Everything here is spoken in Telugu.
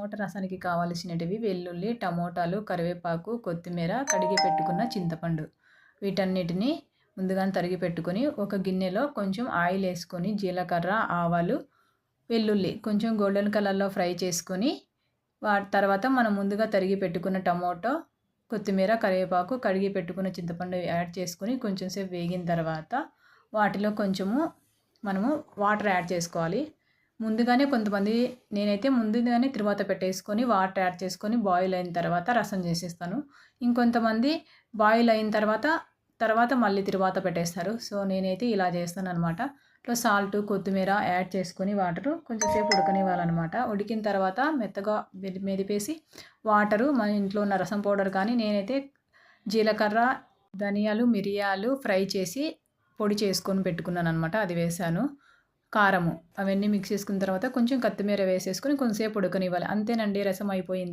టమోటా రసానికి కావాల్సినటివి వెల్లుల్లి, టమోటాలు, కరివేపాకు, కొత్తిమీర, కడిగి పెట్టుకున్న చింతపండు. వీటన్నిటిని ముందుగానే తరిగి పెట్టుకొని ఒక గిన్నెలో కొంచెం ఆయిల్ వేసుకొని జీలకర్ర, ఆవాలు, వెల్లుల్లి కొంచెం గోల్డెన్ కలర్లో ఫ్రై చేసుకొని వాటి తర్వాత మనం ముందుగా తరిగి పెట్టుకున్న టమోటో, కొత్తిమీర, కరివేపాకు, కడిగి పెట్టుకున్న చింతపండు యాడ్ చేసుకొని కొంచెం సేపు వేగిన తర్వాత వాటిలో కొంచెము మనము వాటర్ యాడ్ చేసుకోవాలి. ముందుగానే కొంతమంది నేనైతే ముందుగానే తిరువాత పెట్టేసుకొని వాటర్ యాడ్ చేసుకొని బాయిల్ అయిన తర్వాత రసం చేసేస్తాను. ఇంకొంతమంది బాయిల్ అయిన తర్వాత మళ్ళీ తిరువాత పెట్టేస్తారు. సో నేనైతే ఇలా చేస్తాననమాట. ఇట్లా సాల్ట్, కొత్తిమీర యాడ్ చేసుకొని వాటరు కొంచెం సేపు ఉడకనివ్వాలన్నమాట. ఉడికిన తర్వాత మెత్తగా మెదిపేసి వాటరు మన ఇంట్లో ఉన్న రసం పౌడర్ కానీ నేనైతే జీలకర్ర, ధనియాలు, మిరియాలు ఫ్రై చేసి పొడి చేసుకొని పెట్టుకున్నాను అనమాట. అది వేసాను. కారము అవన్నీ మిక్స్ చేసుకున్న తర్వాత కొంచెం కొత్తిమీర వేసేసుకొని కొంచెంసేపు ఉడకనివ్వాలి. అంతేనండి, రసం అయిపోయింది.